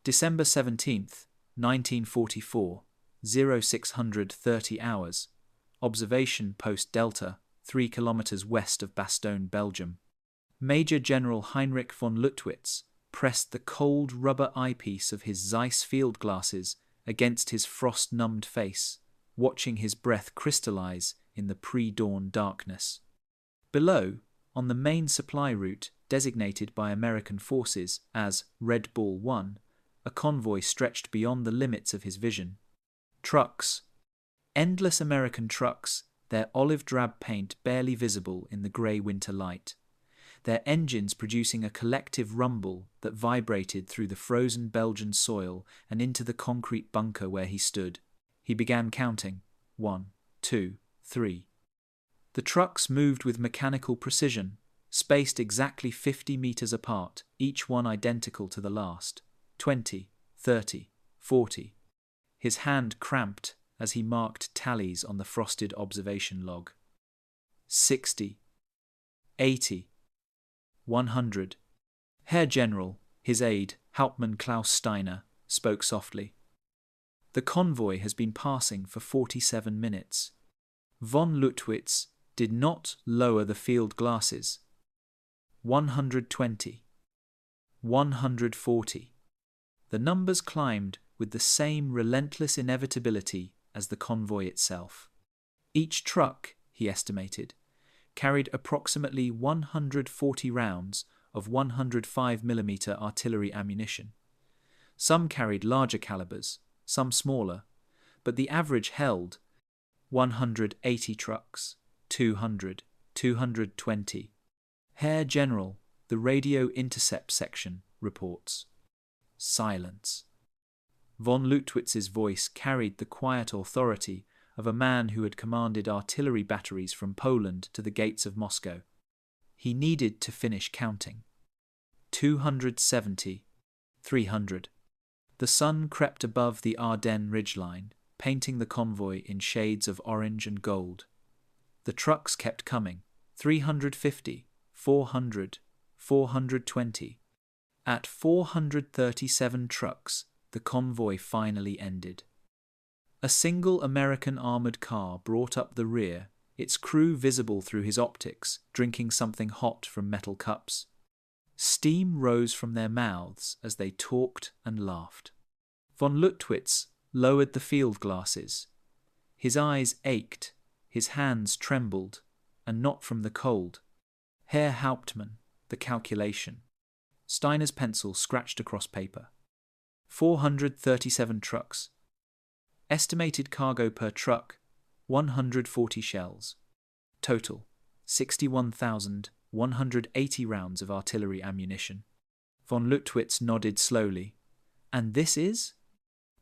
December 17th, 1944, 0630 hours. Observation post Delta, 3 kilometers west of Bastogne, Belgium. Major General Heinrich von Lüttwitz pressed the cold rubber eyepiece of his Zeiss field glasses against his frost-numbed face, watching his breath crystallize in the pre-dawn darkness. Below, on the main supply route designated by American forces as Red Ball 1, a convoy stretched beyond the limits of his vision. Trucks. Endless American trucks, their olive drab paint barely visible in the grey winter light. Their engines producing a collective rumble that vibrated through the frozen Belgian soil and into the concrete bunker where he stood. He began counting. 1, 2, 3. The trucks moved with mechanical precision, spaced exactly 50 meters apart, each one identical to the last. 20, 30, 40. His hand cramped as he marked tallies on the frosted observation log. 60, 80, 100. Herr General, his aide, Hauptmann Klaus Steiner, spoke softly. The convoy has been passing for 47 minutes. Von Lüttwitz did not lower the field glasses. 120. 140. The numbers climbed with the same relentless inevitability as the convoy itself. Each truck, he estimated, carried approximately 140 rounds of 105mm artillery ammunition. Some carried larger calibers, some smaller, but the average held 180 trucks, 200, 220. Herr General, the radio intercept section, reports. Silence. Von Lüttwitz's voice carried the quiet authority of a man who had commanded artillery batteries from Poland to the gates of Moscow. He needed to finish counting. 270, 300. The sun crept above the Ardennes ridgeline, painting the convoy in shades of orange and gold. The trucks kept coming. 350, 400, 420. At 437 trucks, the convoy finally ended. A single American armored car brought up the rear, its crew visible through his optics, drinking something hot from metal cups. Steam rose from their mouths as they talked and laughed. Von Lüttwitz lowered the field glasses. His eyes ached, his hands trembled, and not from the cold. Herr Hauptmann, the calculation. Steiner's pencil scratched across paper. 437 trucks. Estimated cargo per truck, 140 shells. Total, 61,180 rounds of artillery ammunition. Von Lüttwitz nodded slowly. And this is?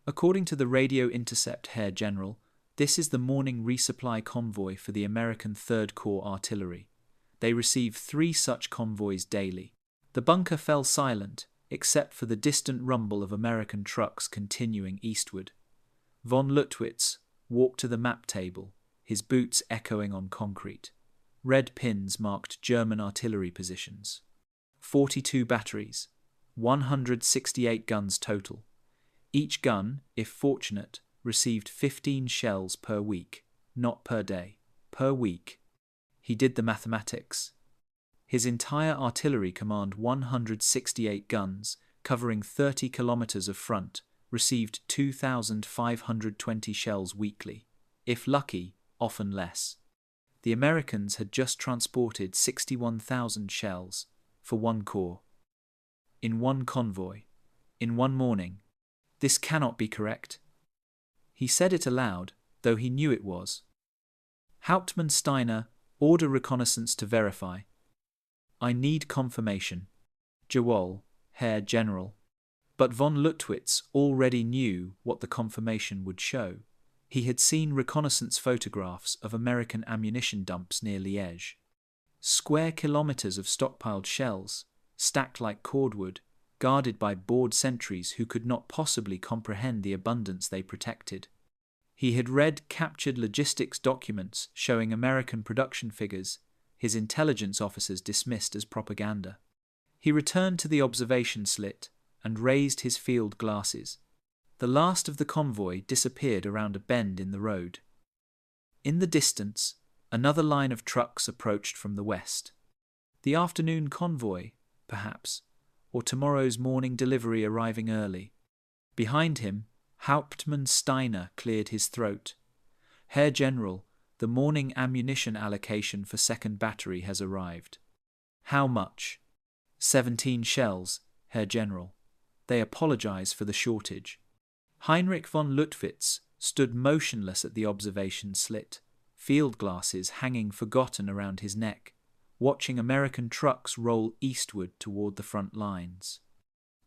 According to the radio intercept, Herr General, this is the morning resupply convoy for the American 3rd Corps Artillery. They receive 3 such convoys daily. The bunker fell silent, except for the distant rumble of American trucks continuing eastward. Von Lüttwitz walked to the map table, his boots echoing on concrete. Red pins marked German artillery positions. 42 batteries, 168 guns total. Each gun, if fortunate, received 15 shells per week, not per day, per week. He did the mathematics. His entire artillery command, 168 guns, covering 30 kilometers of front, received 2,520 shells weekly. If lucky, often less. The Americans had just transported 61,000 shells for one corps. In one convoy. In one morning. This cannot be correct. He said it aloud, though he knew it was. Hauptmann Steiner, order reconnaissance to verify. I need confirmation. Jawohl, Herr General. But von Lüttwitz already knew what the confirmation would show. He had seen reconnaissance photographs of American ammunition dumps near Liège. Square kilometers of stockpiled shells, stacked like cordwood, guarded by bored sentries who could not possibly comprehend the abundance they protected. He had read captured logistics documents showing American production figures, his intelligence officers dismissed as propaganda. He returned to the observation slit, and raised his field glasses. The last of the convoy disappeared around a bend in the road. In the distance, another line of trucks approached from the west. The afternoon convoy, perhaps, or tomorrow's morning delivery arriving early. Behind him, Hauptmann Steiner cleared his throat. Herr General, the morning ammunition allocation for 2nd Battery has arrived. How much? 17 shells, Herr General. They apologize for the shortage. Heinrich von Lüttwitz stood motionless at the observation slit, field glasses hanging forgotten around his neck, watching American trucks roll eastward toward the front lines.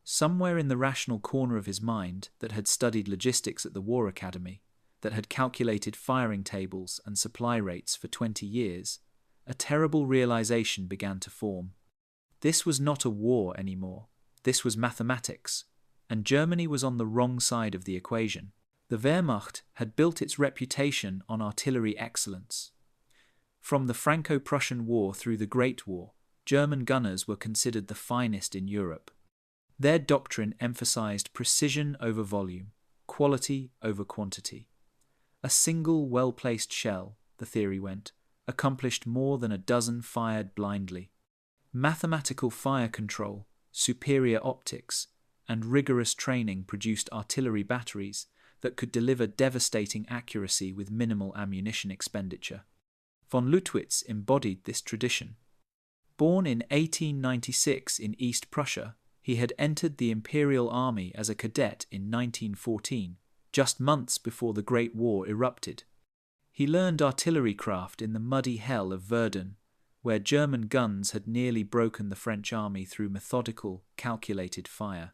Somewhere in the rational corner of his mind that had studied logistics at the War Academy, that had calculated firing tables and supply rates for 20 years, a terrible realization began to form. This was not a war anymore. This was mathematics, and Germany was on the wrong side of the equation. The Wehrmacht had built its reputation on artillery excellence. From the Franco-Prussian War through the Great War, German gunners were considered the finest in Europe. Their doctrine emphasized precision over volume, quality over quantity. A single well-placed shell, the theory went, accomplished more than a dozen fired blindly. Mathematical fire control, superior optics, and rigorous training produced artillery batteries that could deliver devastating accuracy with minimal ammunition expenditure. Von Lüttwitz embodied this tradition. Born in 1896 in East Prussia, he had entered the Imperial Army as a cadet in 1914, just months before the Great War erupted. He learned artillery craft in the muddy hell of Verdun, where German guns had nearly broken the French army through methodical, calculated fire.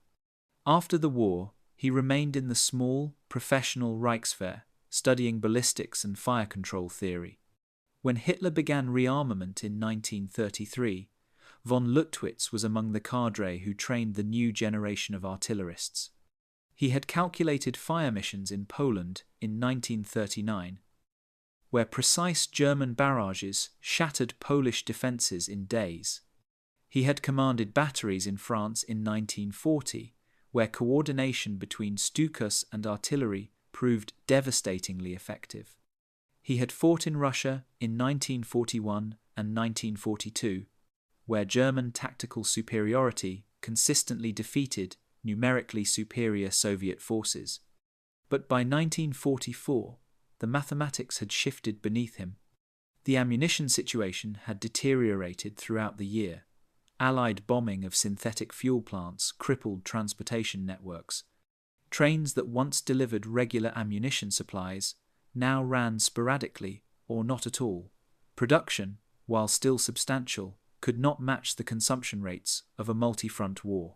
After the war, he remained in the small, professional Reichswehr, studying ballistics and fire control theory. When Hitler began rearmament in 1933, von Lüttwitz was among the cadre who trained the new generation of artillerists. He had calculated fire missions in Poland in 1939, where precise German barrages shattered Polish defences in days. He had commanded batteries in France in 1940, where coordination between Stukas and artillery proved devastatingly effective. He had fought in Russia in 1941 and 1942, where German tactical superiority consistently defeated numerically superior Soviet forces. But by 1944, the mathematics had shifted beneath him. The ammunition situation had deteriorated throughout the year. Allied bombing of synthetic fuel plants crippled transportation networks. Trains that once delivered regular ammunition supplies now ran sporadically or not at all. Production, while still substantial, could not match the consumption rates of a multi-front war.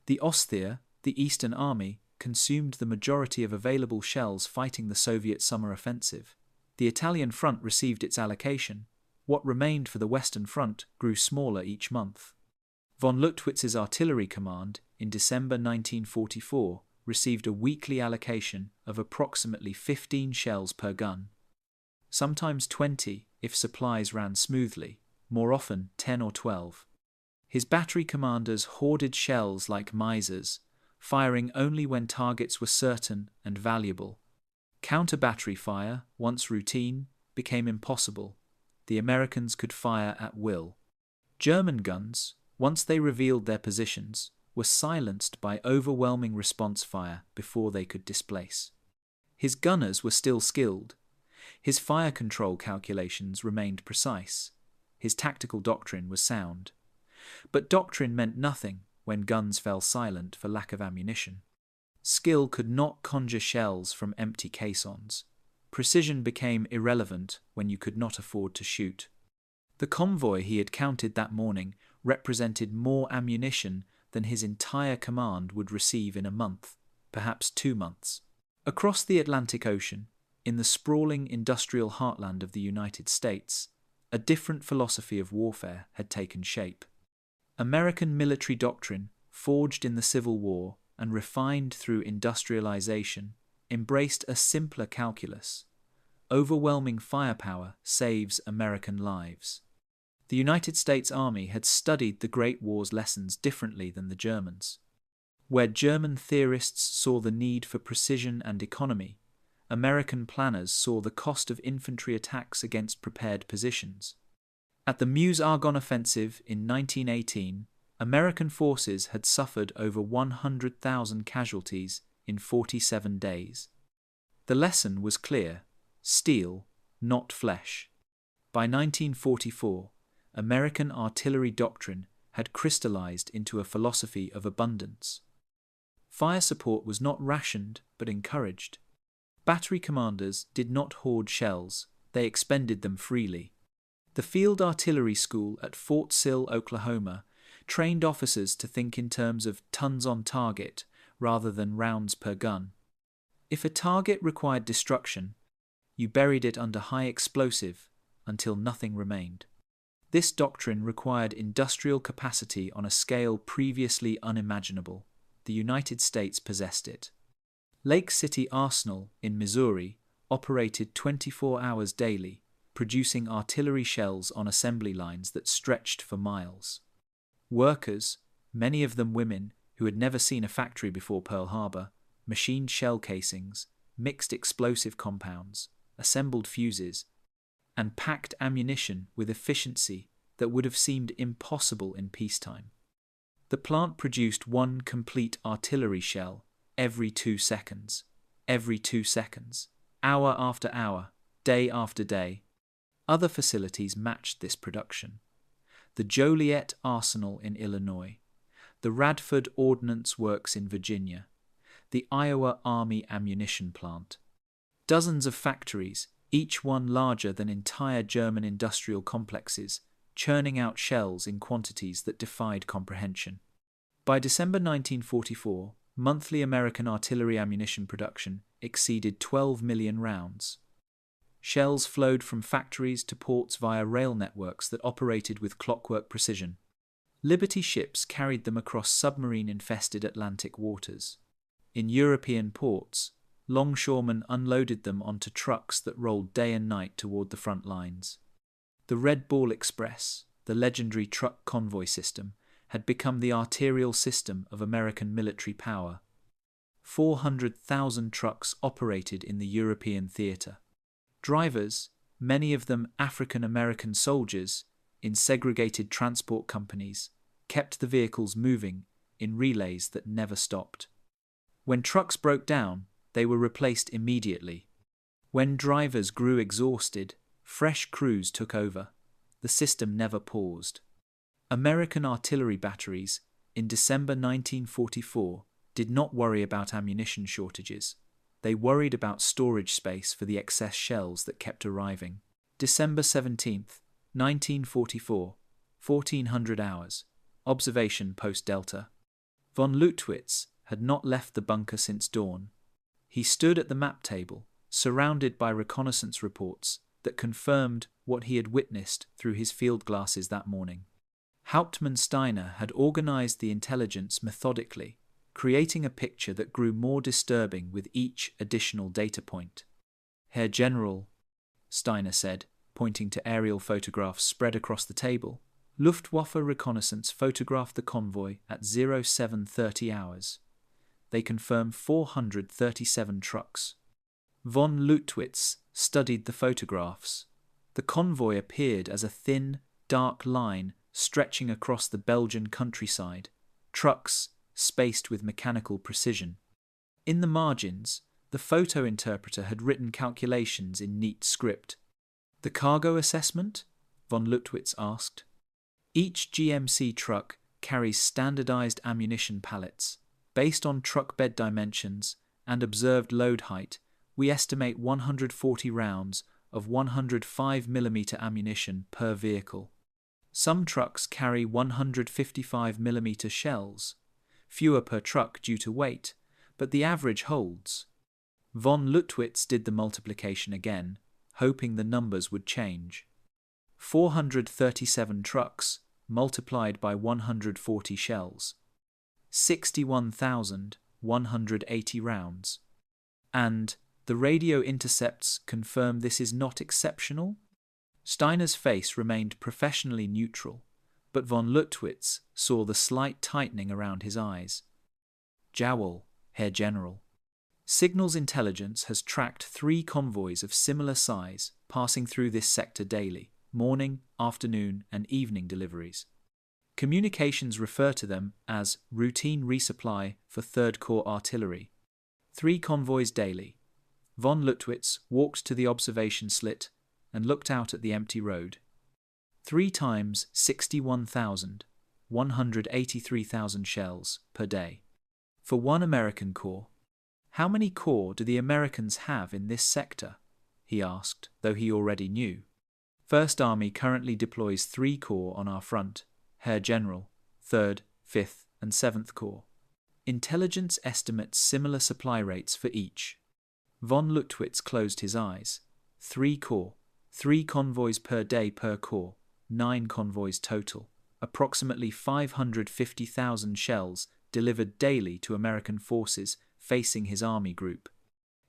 The Osttheer, the Eastern Army, consumed the majority of available shells fighting the Soviet summer offensive. The Italian front received its allocation. What remained for the Western Front grew smaller each month. Von Lüttwitz's artillery command, in December 1944, received a weekly allocation of approximately 15 shells per gun. Sometimes 20 if supplies ran smoothly, more often 10 or 12. His battery commanders hoarded shells like misers, firing only when targets were certain and valuable. Counter-battery fire, once routine, became impossible. The Americans could fire at will. German guns, once they revealed their positions, were silenced by overwhelming response fire before they could displace. His gunners were still skilled. His fire control calculations remained precise. His tactical doctrine was sound. But doctrine meant nothing when guns fell silent for lack of ammunition. Skill could not conjure shells from empty caissons. Precision became irrelevant when you could not afford to shoot. The convoy he had counted that morning represented more ammunition than his entire command would receive in a month, perhaps 2 months. Across the Atlantic Ocean, in the sprawling industrial heartland of the United States, a different philosophy of warfare had taken shape. American military doctrine, forged in the Civil War and refined through industrialization, embraced a simpler calculus. Overwhelming firepower saves American lives. The United States Army had studied the Great War's lessons differently than the Germans. Where German theorists saw the need for precision and economy, American planners saw the cost of infantry attacks against prepared positions. At the Meuse-Argonne offensive in 1918, American forces had suffered over 100,000 casualties in 47 days. The lesson was clear: steel, not flesh. By 1944, American artillery doctrine had crystallized into a philosophy of abundance. Fire support was not rationed but encouraged. Battery commanders did not hoard shells, they expended them freely. The Field Artillery School at Fort Sill, Oklahoma, trained officers to think in terms of tons on target rather than rounds per gun. If a target required destruction, you buried it under high explosive until nothing remained. This doctrine required industrial capacity on a scale previously unimaginable. The United States possessed it. Lake City Arsenal in Missouri operated 24 hours daily, producing artillery shells on assembly lines that stretched for miles. Workers, many of them women who had never seen a factory before Pearl Harbor, machined shell casings, mixed explosive compounds, assembled fuses, and packed ammunition with efficiency that would have seemed impossible in peacetime. The plant produced one complete artillery shell every 2 seconds, hour after hour, day after day. Other facilities matched this production. The Joliet Arsenal in Illinois, the Radford Ordnance Works in Virginia, the Iowa Army Ammunition Plant. Dozens of factories, each one larger than entire German industrial complexes, churning out shells in quantities that defied comprehension. By December 1944, monthly American artillery ammunition production exceeded 12 million rounds. Shells flowed from factories to ports via rail networks that operated with clockwork precision. Liberty ships carried them across submarine-infested Atlantic waters. In European ports, longshoremen unloaded them onto trucks that rolled day and night toward the front lines. The Red Ball Express, the legendary truck convoy system, had become the arterial system of American military power. 400,000 trucks operated in the European theatre. Drivers, many of them African-American soldiers, in segregated transport companies, kept the vehicles moving in relays that never stopped. When trucks broke down, they were replaced immediately. When drivers grew exhausted, fresh crews took over. The system never paused. American artillery batteries, in December 1944, did not worry about ammunition shortages. They worried about storage space for the excess shells that kept arriving. December 17, 1944, 1400 hours. Observation post-Delta. Von Lüttwitz had not left the bunker since dawn. He stood at the map table, surrounded by reconnaissance reports that confirmed what he had witnessed through his field glasses that morning. Hauptmann Steiner had organized the intelligence methodically, creating a picture that grew more disturbing with each additional data point. Herr General, Steiner said, pointing to aerial photographs spread across the table, Luftwaffe reconnaissance photographed the convoy at 0730 hours. They confirmed 437 trucks. Von Lüttwitz studied the photographs. The convoy appeared as a thin, dark line stretching across the Belgian countryside, trucks spaced with mechanical precision. In the margins, the photo interpreter had written calculations in neat script. The cargo assessment? Von Lüttwitz asked. Each GMC truck carries standardized ammunition pallets. Based on truck bed dimensions and observed load height, we estimate 140 rounds of 105mm ammunition per vehicle. Some trucks carry 155mm shells, fewer per truck due to weight, but the average holds. Von Lüttwitz did the multiplication again, hoping the numbers would change. 437 trucks multiplied by 140 shells. 61,180 rounds. And the radio intercepts confirm this is not exceptional? Steiner's face remained professionally neutral, but von Lüttwitz saw the slight tightening around his eyes. Jawohl, Herr General. Signals intelligence has tracked 3 convoys of similar size passing through this sector daily, morning, afternoon, and evening deliveries. Communications refer to them as routine resupply for 3rd Corps artillery. 3 convoys daily. Von Lüttwitz walked to the observation slit and looked out at the empty road. 3 times 61,000, 183,000 shells per day. For 1 American corps. How many corps do the Americans have in this sector? He asked, though he already knew. 1st Army currently deploys 3 corps on our front, Herr General, 3rd, 5th, and 7th Corps. Intelligence estimates similar supply rates for each. Von Lüttwitz closed his eyes. 3 corps, 3 convoys per day per corps, 9 convoys total, approximately 550,000 shells delivered daily to American forces facing his army group.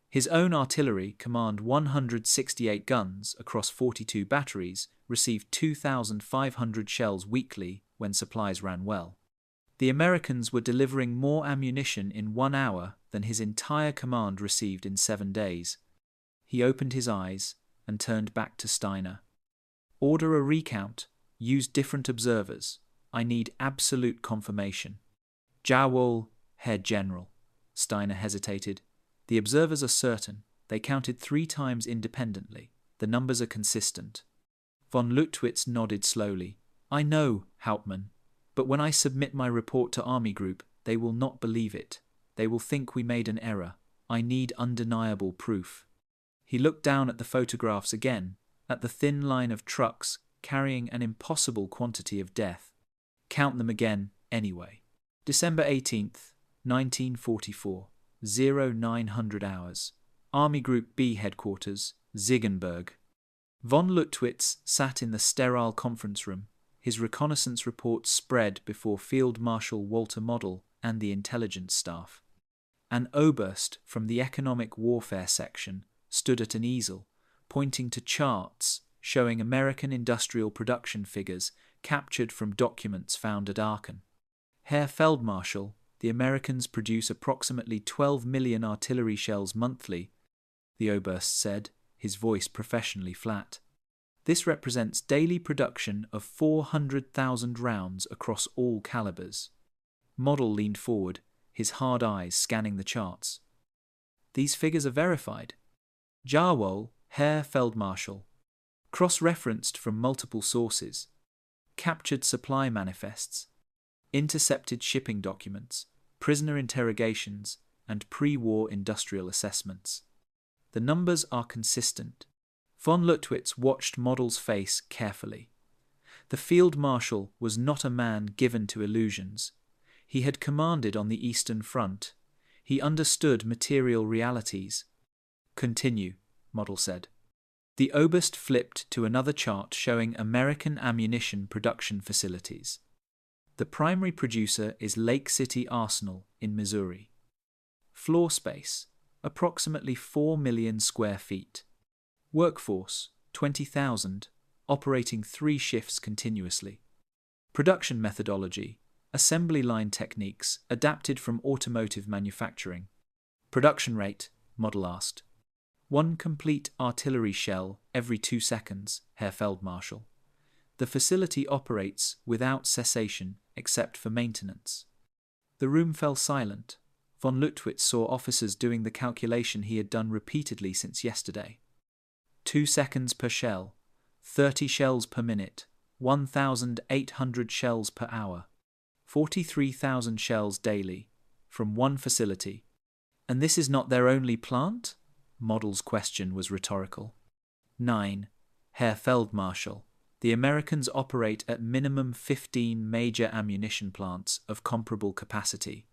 His own artillery, command 168 guns across 42 batteries, received 2,500 shells weekly when supplies ran well. The Americans were delivering more ammunition in 1 hour than his entire command received in 7 days. He opened his eyes and turned back to Steiner. Order a recount. Use different observers. I need absolute confirmation. Jawohl, Herr General. Steiner hesitated. The observers are certain. They counted 3 times independently. The numbers are consistent. Von Lüttwitz nodded slowly. I know, Hauptmann, but when I submit my report to Army Group, they will not believe it. They will think we made an error. I need undeniable proof. He looked down at the photographs again, at the thin line of trucks carrying an impossible quantity of death. Count them again, anyway. December 18th, 1944, 0900 hours. Army Group B Headquarters, Ziegenberg. Von Lüttwitz sat in the sterile conference room. His reconnaissance report spread before Field Marshal Walter Model and the intelligence staff. An Oberst from the economic warfare section stood at an easel, pointing to charts showing American industrial production figures captured from documents found at Aachen. Herr Feldmarschall, the Americans produce approximately 12 million artillery shells monthly, the Oberst said, his voice professionally flat. This represents daily production of 400,000 rounds across all calibers. Model leaned forward, his hard eyes scanning the charts. These figures are verified. Jawohl, Herr Feldmarschall. Cross-referenced from multiple sources. Captured supply manifests. Intercepted shipping documents, prisoner interrogations, and pre-war industrial assessments. The numbers are consistent. Von Lüttwitz watched Model's face carefully. The Field Marshal was not a man given to illusions. He had commanded on the Eastern Front. He understood material realities. Continue, Model said. The Oberst flipped to another chart showing American ammunition production facilities. The primary producer is Lake City Arsenal in Missouri. Floor space, approximately 4 million square feet. Workforce, 20,000, operating 3 shifts continuously. Production methodology, assembly line techniques adapted from automotive manufacturing. Production rate, Model asked. 1 complete artillery shell every 2 seconds, Herr Feldmarschall. The facility operates without cessation except for maintenance. The room fell silent. Von Lüttwitz saw officers doing the calculation he had done repeatedly since yesterday. 2 seconds per shell, 30 shells per minute, 1,800 shells per hour, 43,000 shells daily, from 1 facility. And this is not their only plant? Model's question was rhetorical. 9. Herr Feldmarschall. The Americans operate at minimum 15 major ammunition plants of comparable capacity.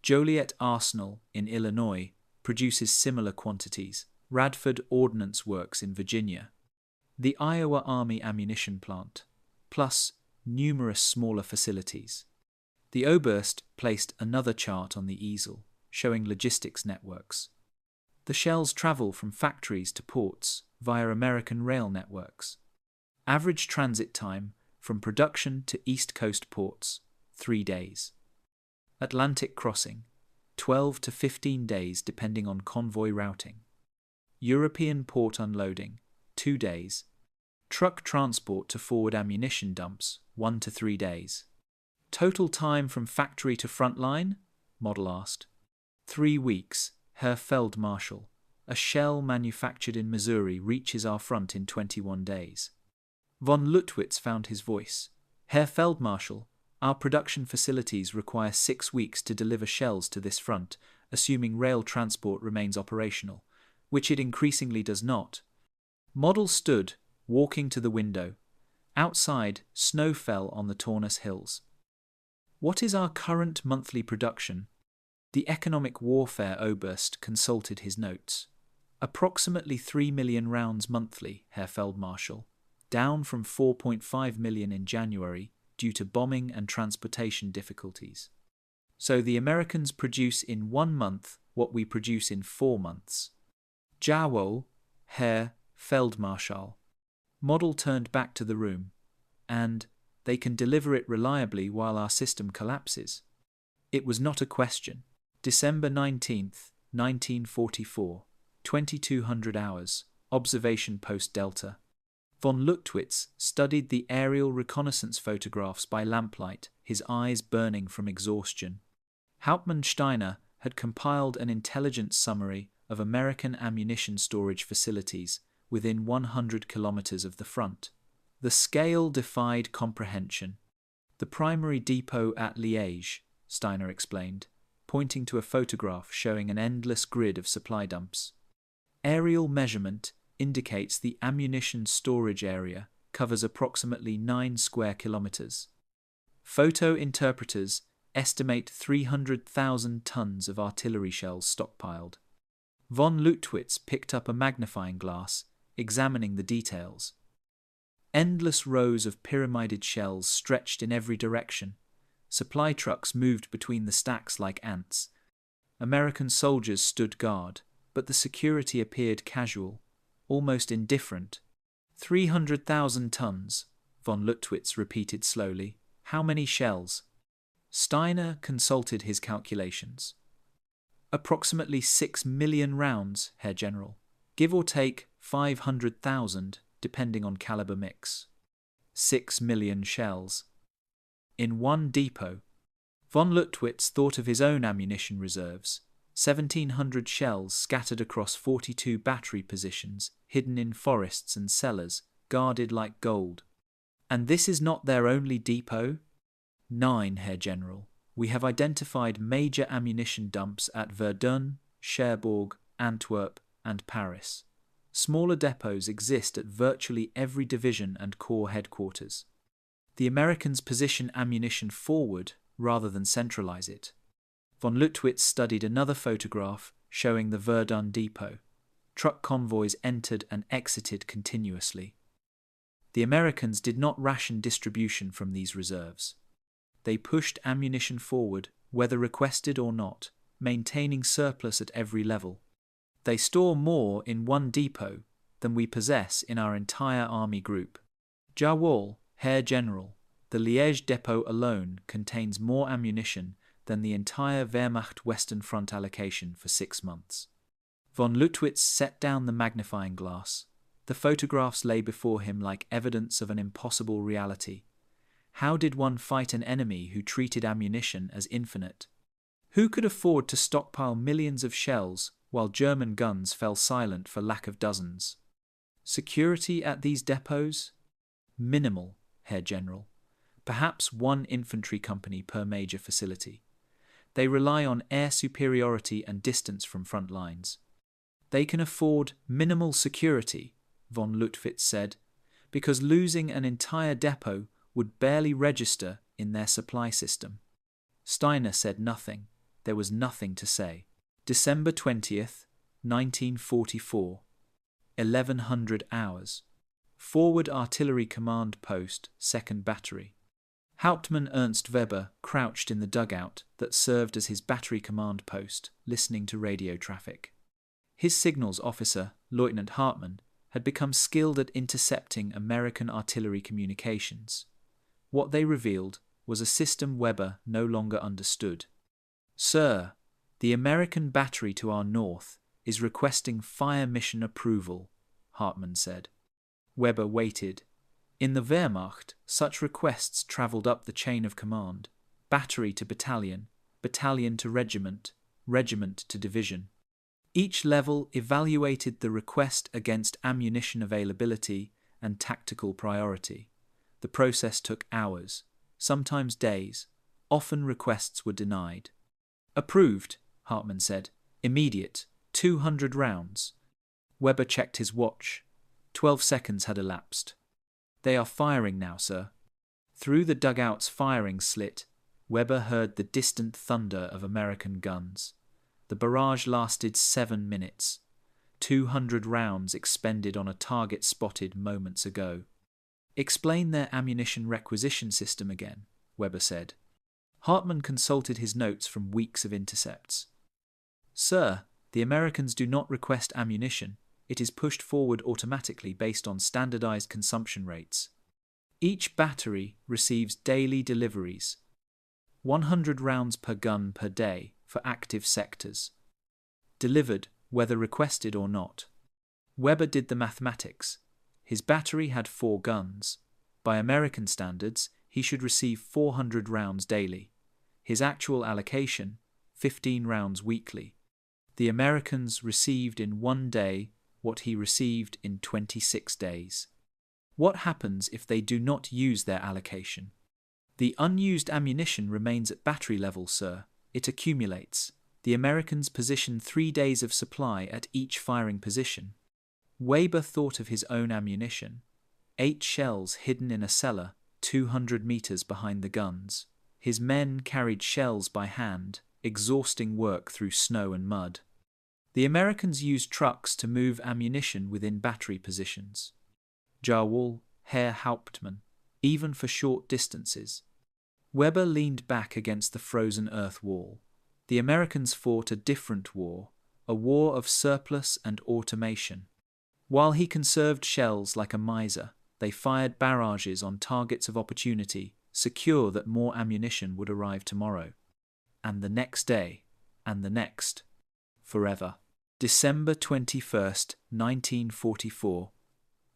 Joliet Arsenal in Illinois produces similar quantities. Radford Ordnance Works in Virginia. The Iowa Army Ammunition Plant, plus numerous smaller facilities. The Oberst placed another chart on the easel, showing logistics networks. The shells travel from factories to ports via American rail networks. Average transit time from production to East Coast ports, 3 days. Atlantic crossing. 12 to 15 days depending on convoy routing. European port unloading, 2 days. Truck transport to forward ammunition dumps, 1 to 3 days. Total time from factory to front line? Model asked. 3 weeks, Herr Feldmarschall. A shell manufactured in Missouri reaches our front in 21 days. Von Lüttwitz found his voice. Herr Feldmarschall, our production facilities require 6 weeks to deliver shells to this front, assuming rail transport remains operational, which it increasingly does not. Model stood, walking to the window. Outside, snow fell on the Taunus hills. What is our current monthly production? The economic warfare Oberst consulted his notes. Approximately 3 million rounds monthly, Herr Feldmarschall, down from 4.5 million in January due to bombing and transportation difficulties. So the Americans produce in 1 month what we produce in 4 months. Jawohl, Herr Feldmarschall. Model turned back to the room, and they can deliver it reliably while our system collapses. It was not a question. December 19th, 1944, 2200 hours, observation post Delta. Von Lüttwitz studied the aerial reconnaissance photographs by lamplight, his eyes burning from exhaustion. Hauptmann Steiner had compiled an intelligence summary of American ammunition storage facilities within 100 kilometers of the front. The scale defied comprehension. The primary depot at Liège, Steiner explained, pointing to a photograph showing an endless grid of supply dumps. Aerial measurement indicates the ammunition storage area covers approximately 9 square kilometers. Photo interpreters estimate 300,000 tons of artillery shells stockpiled. Von Lüttwitz picked up a magnifying glass, examining the details. Endless rows of pyramided shells stretched in every direction. Supply trucks moved between the stacks like ants. American soldiers stood guard, but the security appeared casual, almost indifferent. 300,000 tons, von Lüttwitz repeated slowly. How many shells? Steiner consulted his calculations. Approximately 6 million rounds, Herr General. Give or take 500,000, depending on caliber mix. 6 million shells. In one depot. Von Lüttwitz thought of his own ammunition reserves. 1,700 shells scattered across 42 battery positions, hidden in forests and cellars, guarded like gold. And this is not their only depot? 9, Herr General. We have identified major ammunition dumps at Verdun, Cherbourg, Antwerp, and Paris. Smaller depots exist at virtually every division and corps headquarters. The Americans position ammunition forward rather than centralize it. Von Lüttwitz studied another photograph showing the Verdun depot. Truck convoys entered and exited continuously. The Americans did not ration distribution from these reserves. They pushed ammunition forward, whether requested or not, maintaining surplus at every level. They store more in one depot than we possess in our entire army group. Jawohl, Herr General, the Liège depot alone contains more ammunition than the entire Wehrmacht Western Front allocation for 6 months. Von Lüttwitz set down the magnifying glass. The photographs lay before him like evidence of an impossible reality. How did one fight an enemy who treated ammunition as infinite? Who could afford to stockpile millions of shells while German guns fell silent for lack of dozens? Security at these depots? Minimal, Herr General. Perhaps 1 infantry company per major facility. They rely on air superiority and distance from front lines. They can afford minimal security, von Lüttwitz said, because losing an entire depot would barely register in their supply system. Steiner said nothing. There was nothing to say. December 20th, 1944. 1100 hours. Forward Artillery Command Post, 2nd Battery. Hauptmann Ernst Weber crouched in the dugout that served as his battery command post, listening to radio traffic. His signals officer, Lieutenant Hartmann, had become skilled at intercepting American artillery communications. What they revealed was a system Weber no longer understood. "Sir," The American battery to our north is requesting fire mission approval, Hartmann said. Weber waited. In the Wehrmacht, such requests travelled up the chain of command, battery to battalion, battalion to regiment, regiment to division. Each level evaluated the request against ammunition availability and tactical priority. The process took hours, sometimes days. Often requests were denied. Approved, Hartmann said. Immediate, 200 rounds. Weber checked his watch. 12 seconds had elapsed. They are firing now, sir. Through the dugout's firing slit, Weber heard the distant thunder of American guns. The barrage lasted 7 minutes. 200 rounds expended on a target spotted moments ago. Explain their ammunition requisition system again, Weber said. Hartmann consulted his notes from weeks of intercepts. Sir, the Americans do not request ammunition. It is pushed forward automatically based on standardized consumption rates. Each battery receives daily deliveries. 100 rounds per gun per day for active sectors. Delivered, whether requested or not. Weber did the mathematics. His battery had 4 guns. By American standards, he should receive 400 rounds daily. His actual allocation, 15 rounds weekly. The Americans received in 1 day what he received in 26 days. What happens if they do not use their allocation? The unused ammunition remains at battery level, sir. It accumulates. The Americans position 3 days of supply at each firing position. Weber thought of his own ammunition. 8 shells hidden in a cellar, 200 meters behind the guns. His men carried shells by hand, exhausting work through snow and mud. The Americans used trucks to move ammunition within battery positions. Jarwall, Herr Hauptmann, even for short distances. Weber leaned back against the frozen earth wall. The Americans fought a different war, a war of surplus and automation. While he conserved shells like a miser, they fired barrages on targets of opportunity, secure that more ammunition would arrive tomorrow. And the next day, and the next. Forever. December 21st, 1944.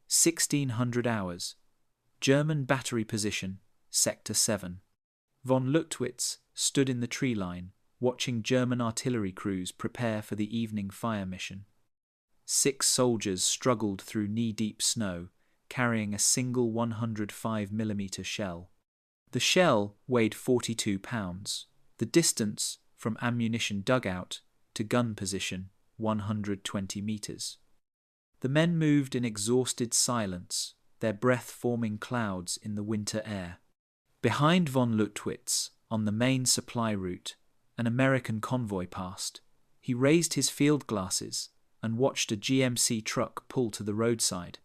1600 hours. German battery position, Sector 7. Von Lüttwitz stood in the tree line, watching German artillery crews prepare for the evening fire mission. 6 soldiers struggled through knee-deep snow, carrying a single 105mm shell. The shell weighed 42 pounds. The distance from ammunition dugout to gun position, 120 meters. The men moved in exhausted silence, their breath forming clouds in the winter air. Behind von Lüttwitz, on the main supply route, an American convoy passed. He raised his field glasses and watched a GMC truck pull to the roadside.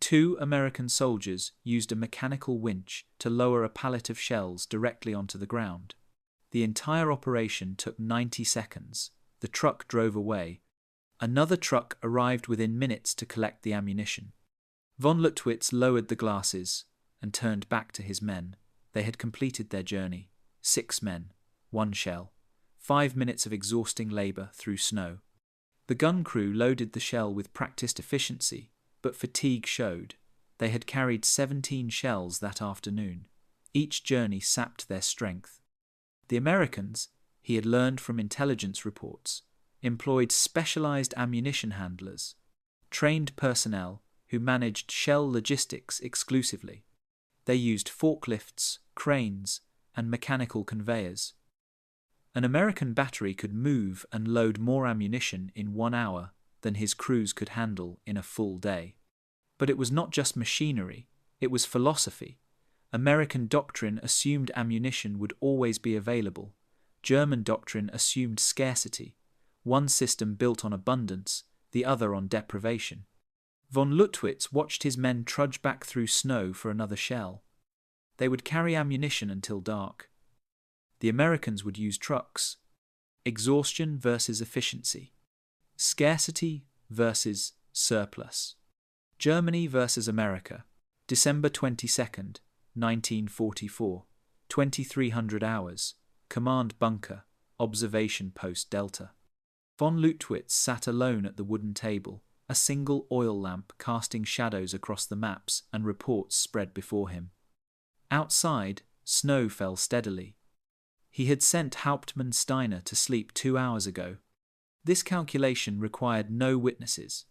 2 American soldiers used a mechanical winch to lower a pallet of shells directly onto the ground. The entire operation took 90 seconds. The truck drove away. Another truck arrived within minutes to collect the ammunition. Von Lüttwitz lowered the glasses and turned back to his men. They had completed their journey. 6 men, 1 shell. 5 minutes of exhausting labour through snow. The gun crew loaded the shell with practiced efficiency, but fatigue showed. They had carried 17 shells that afternoon. Each journey sapped their strength. The Americans, he had learned from intelligence reports, employed specialized ammunition handlers, trained personnel who managed shell logistics exclusively. They used forklifts, cranes, and mechanical conveyors. An American battery could move and load more ammunition in 1 hour than his crews could handle in a full day. But it was not just machinery, it was philosophy. American doctrine assumed ammunition would always be available. German doctrine assumed scarcity. One system built on abundance, the other on deprivation. Von Lüttwitz watched his men trudge back through snow for another shell. They would carry ammunition until dark. The Americans would use trucks. Exhaustion versus efficiency. Scarcity versus surplus. Germany versus America. December 22nd, 1944. 2300 hours. Command bunker. observation post Delta. Von Lüttwitz sat alone at the wooden table, a single oil lamp casting shadows across the maps and reports spread before him. Outside, snow fell steadily. He had sent Hauptmann Steiner to sleep 2 hours ago. This calculation required no witnesses.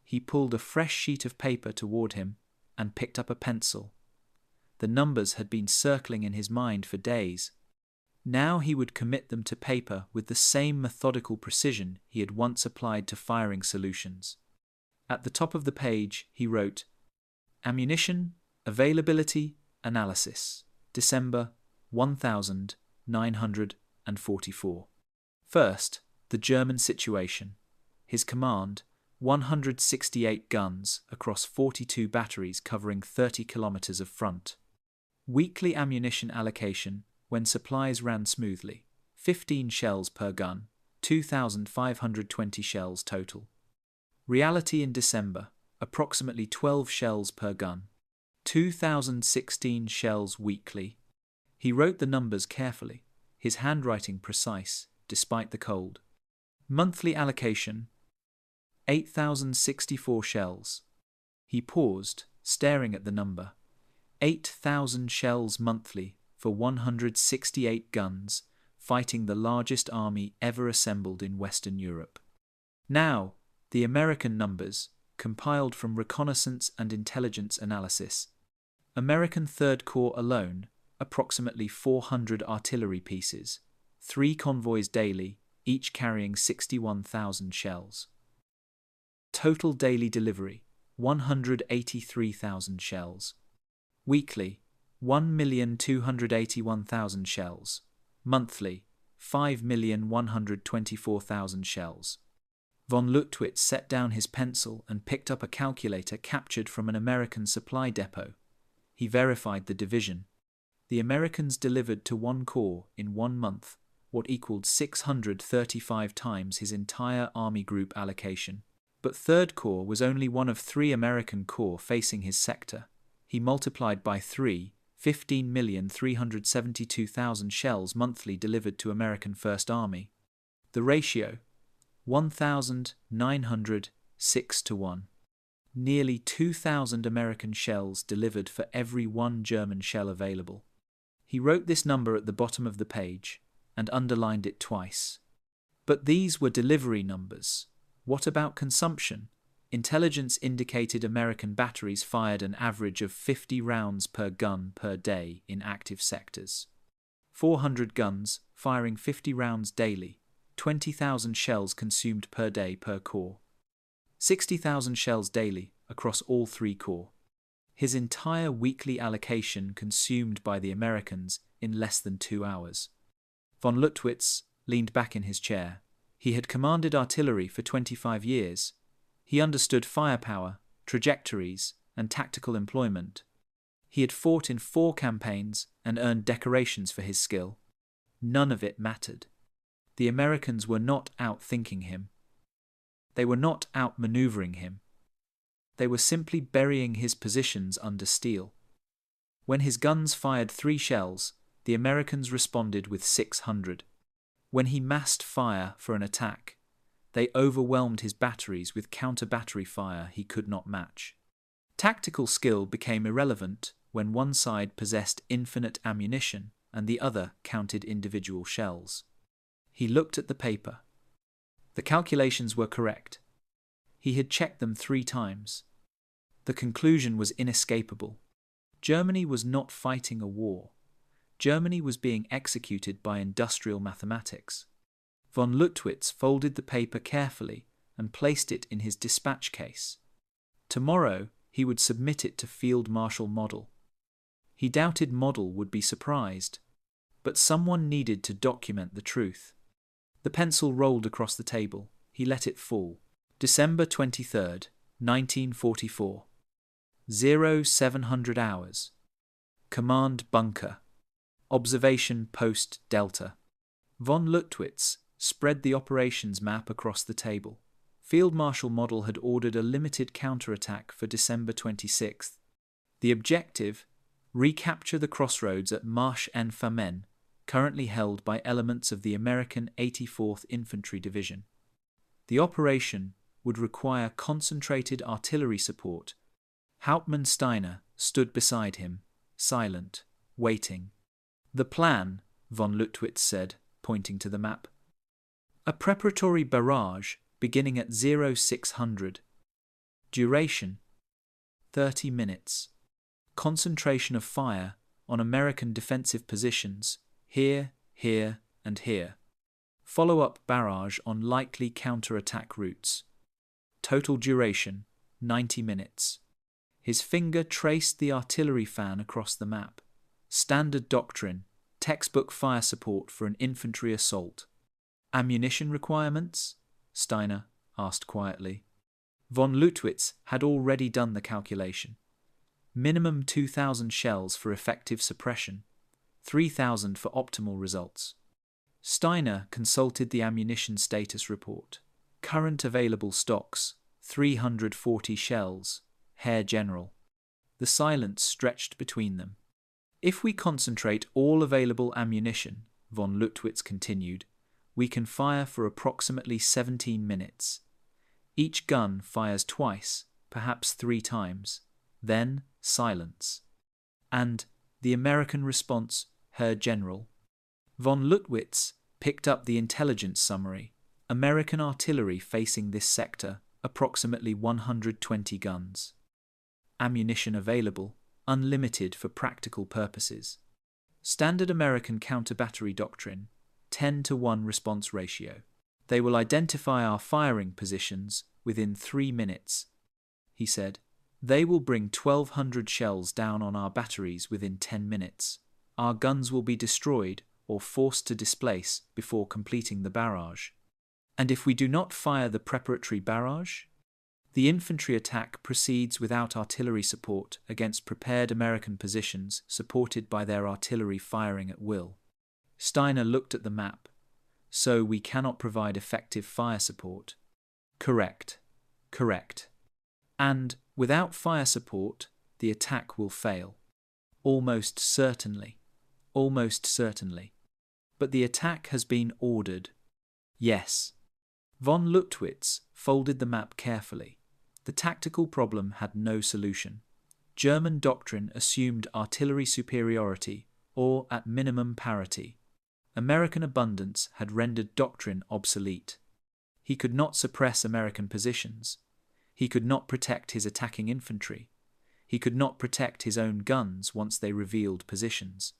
He pulled a fresh sheet of paper toward him and picked up a pencil. The numbers had been circling in his mind for days. Now he would commit them to paper with the same methodical precision he had once applied to firing solutions. At the top of the page, he wrote, Ammunition, Availability, Analysis, December 1944. First, the German situation. His command, 168 guns across 42 batteries covering 30 kilometers of front. Weekly ammunition allocation, when supplies ran smoothly, 15 shells per gun, 2,520 shells total. Reality in December, approximately 12 shells per gun, 2,016 shells weekly. He wrote the numbers carefully, his handwriting precise, despite the cold. Monthly allocation, 8,064 shells. He paused, staring at the number. 8,000 shells monthly for 168 guns, fighting the largest army ever assembled in Western Europe. Now, the American numbers, compiled from reconnaissance and intelligence analysis. American Third Corps alone, approximately 400 artillery pieces, 3 convoys daily, each carrying 61,000 shells. Total daily delivery, 183,000 shells. Weekly, 1,281,000 shells. Monthly, 5,124,000 shells. Von Lüttwitz set down his pencil and picked up a calculator captured from an American supply depot. He verified the division. The Americans delivered to one corps in 1 month what equaled 635 times his entire Army Group allocation. But Third Corps was only one of 3 American corps facing his sector. He multiplied by 3, 15,372,000 shells monthly delivered to American First Army. The ratio, 1,906 to 1. Nearly 2,000 American shells delivered for every 1 German shell available. He wrote this number at the bottom of the page and underlined it twice. But these were delivery numbers. What about consumption? Intelligence indicated American batteries fired an average of 50 rounds per gun per day in active sectors. 400 guns, firing 50 rounds daily, 20,000 shells consumed per day per corps. 60,000 shells daily across all 3 corps. His entire weekly allocation consumed by the Americans in less than 2 hours. Von Lüttwitz leaned back in his chair. He had commanded artillery for 25 years. He understood firepower, trajectories, and tactical employment. He had fought in 4 campaigns and earned decorations for his skill. None of it mattered. The Americans were not outthinking him. They were not outmaneuvering him. They were simply burying his positions under steel. When his guns fired 3 shells, the Americans responded with 600. When he massed fire for an attack, they overwhelmed his batteries with counter-battery fire he could not match. Tactical skill became irrelevant when one side possessed infinite ammunition and the other counted individual shells. He looked at the paper. The calculations were correct. He had checked them 3 times. The conclusion was inescapable. Germany was not fighting a war. Germany was being executed by industrial mathematics. Von Lüttwitz folded the paper carefully and placed it in his dispatch case. Tomorrow he would submit it to Field Marshal Model. He doubted Model would be surprised, but someone needed to document the truth. The pencil rolled across the table. He let it fall. December 23rd, 1944. 0700 hours. Command bunker. Observation post Delta. Von Lüttwitz spread the operations map across the table. Field Marshal Model had ordered a limited counterattack for December 26th. The objective, recapture the crossroads at Marche en Famenne, currently held by elements of the American 84th Infantry Division. The operation would require concentrated artillery support. Hauptmann Steiner stood beside him, silent, waiting. "The plan," von Lüttwitz said, pointing to the map. "A preparatory barrage beginning at 0600. Duration 30 minutes. Concentration of fire on American defensive positions here, here, and here. Follow-up barrage on likely counter-attack routes. Total duration 90 minutes. His finger traced the artillery fan across the map. Standard doctrine, textbook fire support for an infantry assault. Ammunition requirements? Steiner asked quietly. Von Lüttwitz had already done the calculation. Minimum 2,000 shells for effective suppression, 3,000 for optimal results. Steiner consulted the ammunition status report. Current available stocks, 340 shells, Herr General. The silence stretched between them. If we concentrate all available ammunition, von Lüttwitz continued, we can fire for approximately 17 minutes. Each gun fires twice, perhaps 3 times. Then silence. And the American response, Herr General. Von Lüttwitz picked up the intelligence summary. American artillery facing this sector, approximately 120 guns. Ammunition available, unlimited for practical purposes. Standard American counter-battery doctrine, 10-to-1 response ratio. They will identify our firing positions within 3 minutes, he said. They will bring 1,200 shells down on our batteries within 10 minutes. Our guns will be destroyed or forced to displace before completing the barrage. And if we do not fire the preparatory barrage? The infantry attack proceeds without artillery support against prepared American positions supported by their artillery firing at will. Steiner looked at the map. So we cannot provide effective fire support. Correct. And without fire support, the attack will fail. Almost certainly. But the attack has been ordered. Yes. Von Lüttwitz folded the map carefully. The tactical problem had no solution. German doctrine assumed artillery superiority, or at minimum parity. American abundance had rendered doctrine obsolete. He could not suppress American positions. He could not protect his attacking infantry. He could not protect his own guns once they revealed positions.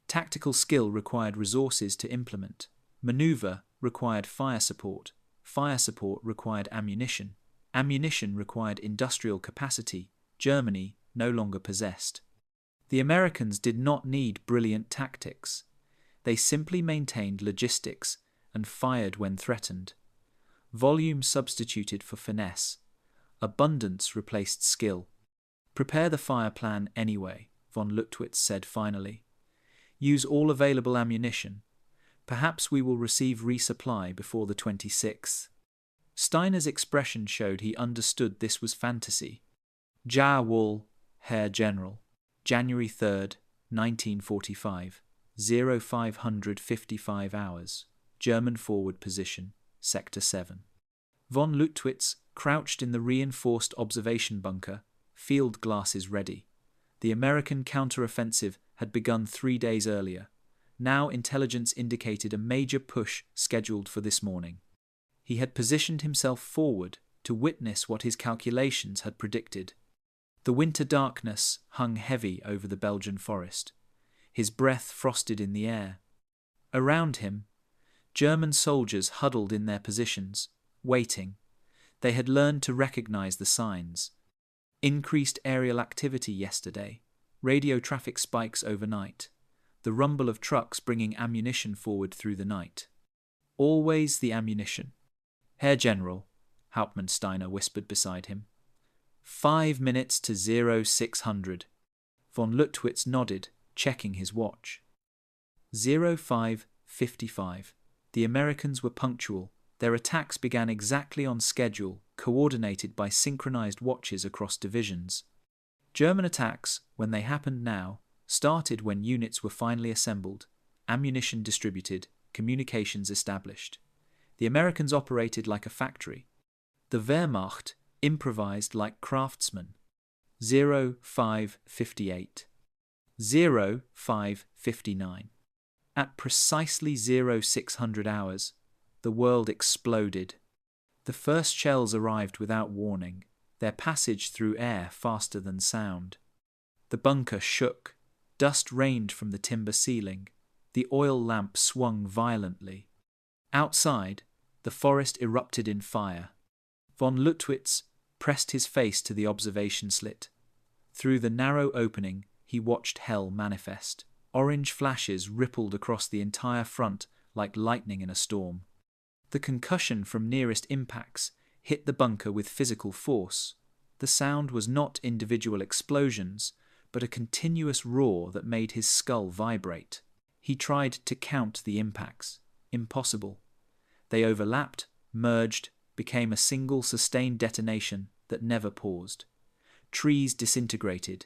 Tactical skill required resources to implement. Maneuver required fire support. Fire support required ammunition. Ammunition required industrial capacity Germany no longer possessed. The Americans did not need brilliant tactics. They simply maintained logistics and fired when threatened. Volume substituted for finesse. Abundance replaced skill. Prepare the fire plan anyway, von Lüttwitz said finally. Use all available ammunition. Perhaps we will receive resupply before the 26th. Steiner's expression showed he understood this was fantasy. Jawohl, Herr General. January 3rd, 1945. 0555 hours. German forward position, Sector 7. Von Lüttwitz crouched in the reinforced observation bunker, field glasses ready. The American counter-offensive had begun 3 days earlier. Now intelligence indicated a major push scheduled for this morning. He had positioned himself forward to witness what his calculations had predicted. The winter darkness hung heavy over the Belgian forest. His breath frosted in the air. Around him, German soldiers huddled in their positions, waiting. They had learned to recognize the signs. Increased aerial activity yesterday, radio traffic spikes overnight, the rumble of trucks bringing ammunition forward through the night. Always the ammunition. Herr General, Hauptmann Steiner whispered beside him. 5 minutes to 0600. Von Lüttwitz nodded, checking his watch. 05:55. The Americans were punctual. Their attacks began exactly on schedule, coordinated by synchronized watches across divisions. German attacks, when they happened now, started when units were finally assembled, ammunition distributed, communications established. The Americans operated like a factory. The Wehrmacht improvised like craftsmen. 0558. 0559. At precisely 0600 hours, the world exploded. The first shells arrived without warning, their passage through air faster than sound. The bunker shook, dust rained from the timber ceiling, the oil lamp swung violently. Outside, the forest erupted in fire. Von Lüttwitz pressed his face to the observation slit. Through the narrow opening, he watched hell manifest. Orange flashes rippled across the entire front like lightning in a storm. The concussion from nearest impacts hit the bunker with physical force. The sound was not individual explosions, but a continuous roar that made his skull vibrate. He tried to count the impacts. Impossible. They overlapped, merged, became a single sustained detonation that never paused. Trees disintegrated,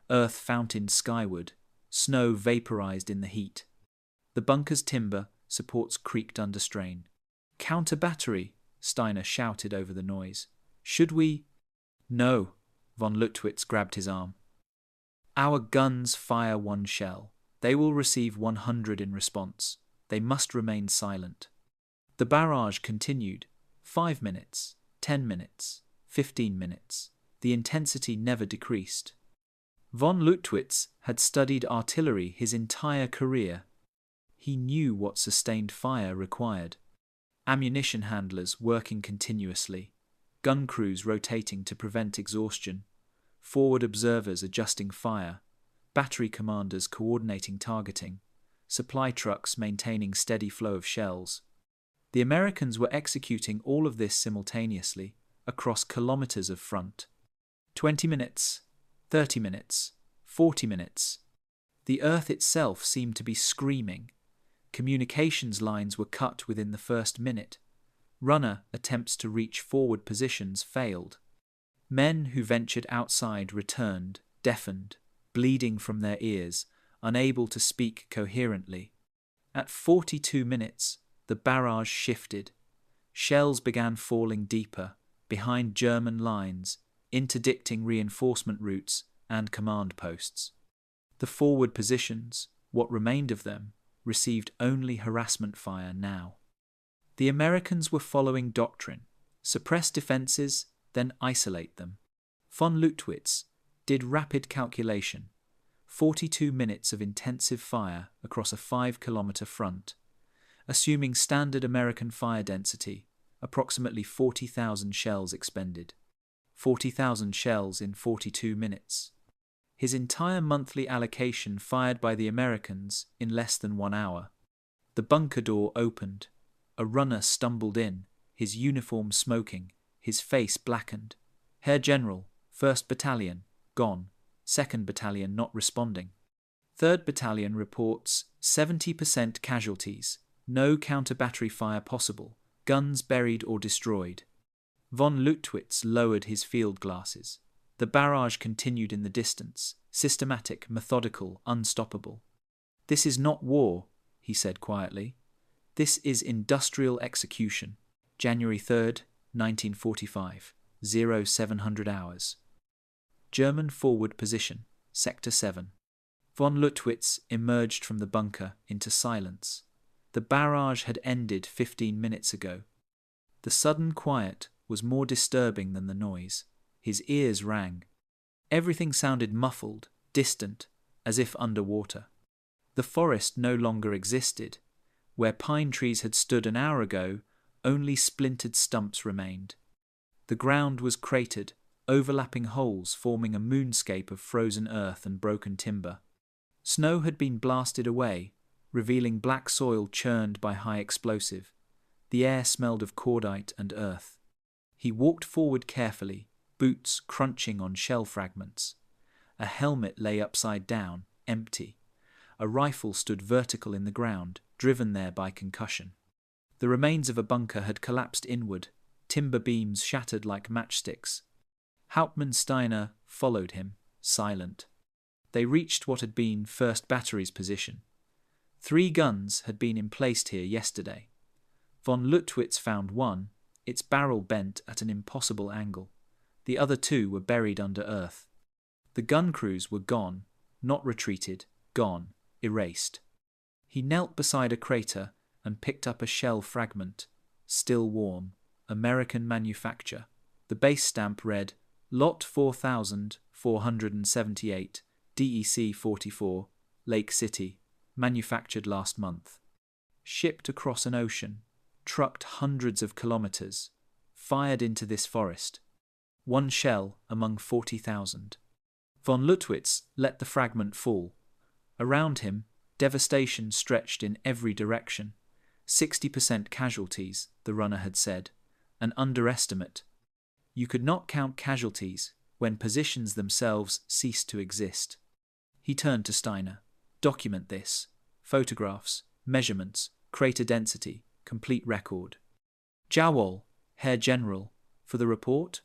earth fountained skyward, snow vaporized in the heat. The bunker's timber supports creaked under strain. "Counter battery," Steiner shouted over the noise. "Should we—" "No," von Lüttwitz grabbed his arm. "Our guns fire one shell. They will receive 100 in response. They must remain silent." The barrage continued. 5 minutes, 10 minutes, 15 minutes. The intensity never decreased. Von Lüttwitz had studied artillery his entire career. He knew what sustained fire required. Ammunition handlers working continuously, gun crews rotating to prevent exhaustion, forward observers adjusting fire, battery commanders coordinating targeting, supply trucks maintaining steady flow of shells. The Americans were executing all of this simultaneously across kilometers of front. 20 minutes, 30 minutes, 40 minutes. The earth itself seemed to be screaming. Communications lines were cut within the first minute. Runner attempts to reach forward positions failed. Men who ventured outside returned, deafened, bleeding from their ears, unable to speak coherently. At 42 minutes, the barrage shifted. Shells began falling deeper, behind German lines, interdicting reinforcement routes and command posts. The forward positions, what remained of them, received only harassment fire now. The Americans were following doctrine: suppress defenses, then isolate them. Von Lüttwitz did rapid calculation: 42 minutes of intensive fire across a 5-kilometer front. Assuming standard American fire density, approximately 40,000 shells expended. 40,000 shells in 42 minutes. His entire monthly allocation fired by the Americans in less than 1 hour. The bunker door opened. A runner stumbled in, his uniform smoking, his face blackened. "Herr General, 1st Battalion, gone. 2nd Battalion not responding. 3rd Battalion reports 70% casualties. No counter-battery fire possible. Guns buried or destroyed." Von Lüttwitz lowered his field glasses. The barrage continued in the distance, systematic, methodical, unstoppable. "This is not war," he said quietly. "This is industrial execution. January 3rd, 1945, 0700 hours. German forward position, Sector 7. Von Lüttwitz emerged from the bunker into silence. The barrage had ended 15 minutes ago. The sudden quiet was more disturbing than the noise. His ears rang. Everything sounded muffled, distant, as if underwater. The forest no longer existed. Where pine trees had stood an hour ago, only splintered stumps remained. The ground was cratered, overlapping holes forming a moonscape of frozen earth and broken timber. Snow had been blasted away, revealing black soil churned by high explosive. The air smelled of cordite and earth. He walked forward carefully, boots crunching on shell fragments. A helmet lay upside down, empty. A rifle stood vertical in the ground, driven there by concussion. The remains of a bunker had collapsed inward, timber beams shattered like matchsticks. Hauptmann Steiner followed him, silent. They reached what had been 1st Battery's position. 3 guns had been emplaced here yesterday. Von Lüttwitz found one, its barrel bent at an impossible angle. The other 2 were buried under earth. The gun crews were gone, not retreated, gone, erased. He knelt beside a crater and picked up a shell fragment, still warm, American manufacture. The base stamp read, Lot 4478, DEC 44, Lake City, manufactured last month. Shipped across an ocean, trucked hundreds of kilometers, fired into this forest. 1 shell among 40,000. Von Lüttwitz let the fragment fall. Around him, devastation stretched in every direction. 60% casualties, the runner had said. An underestimate. You could not count casualties when positions themselves ceased to exist. He turned to Steiner. Document this. Photographs, measurements, crater density, complete record. Jawohl, Herr General, for the report?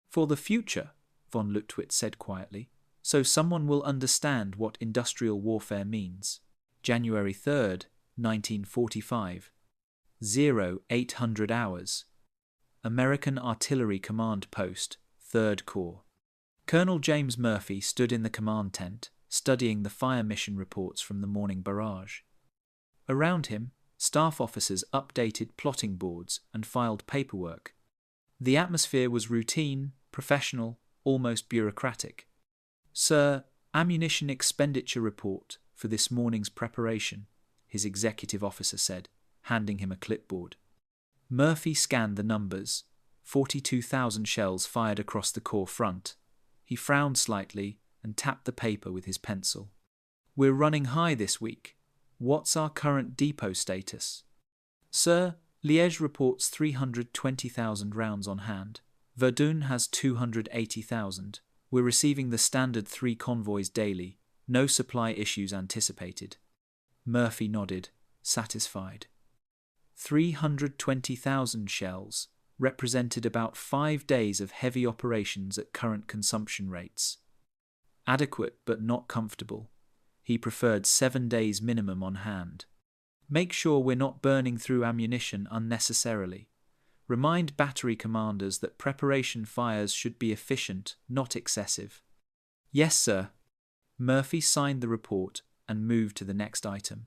For the future, von Lüttwitz said quietly, so someone will understand what industrial warfare means. January 3rd, 1945. 0800 hours. American Artillery Command Post, 3rd Corps. Colonel James Murphy stood in the command tent, studying the fire mission reports from the morning barrage. Around him, staff officers updated plotting boards and filed paperwork. The atmosphere was routine, professional, almost bureaucratic. Sir, ammunition expenditure report for this morning's preparation, his executive officer said, handing him a clipboard. Murphy scanned the numbers. 42,000 shells fired across the Corps front. He frowned slightly and tapped the paper with his pencil. We're running high this week. What's our current depot status? Sir, Liège reports 320,000 rounds on hand. Verdun has 280,000. We're receiving the standard 3 convoys daily. No supply issues anticipated. Murphy nodded, satisfied. 320,000 shells represented about 5 days of heavy operations at current consumption rates. Adequate but not comfortable. He preferred 7 days minimum on hand. Make sure we're not burning through ammunition unnecessarily. Remind battery commanders that preparation fires should be efficient, not excessive. Yes, sir. Murphy signed the report and moved to the next item.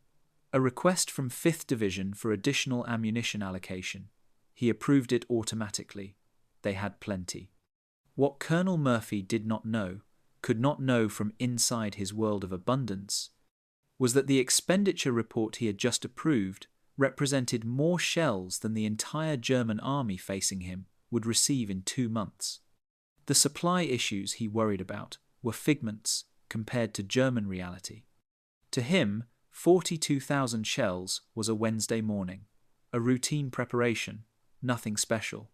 A request from 5th Division for additional ammunition allocation. He approved it automatically. They had plenty. What Colonel Murphy did not know, could not know from inside his world of abundance, was that the expenditure report he had just approved represented more shells than the entire German army facing him would receive in 2 months. The supply issues he worried about were figments compared to German reality. To him, 42,000 shells was a Wednesday morning, a routine preparation, nothing special.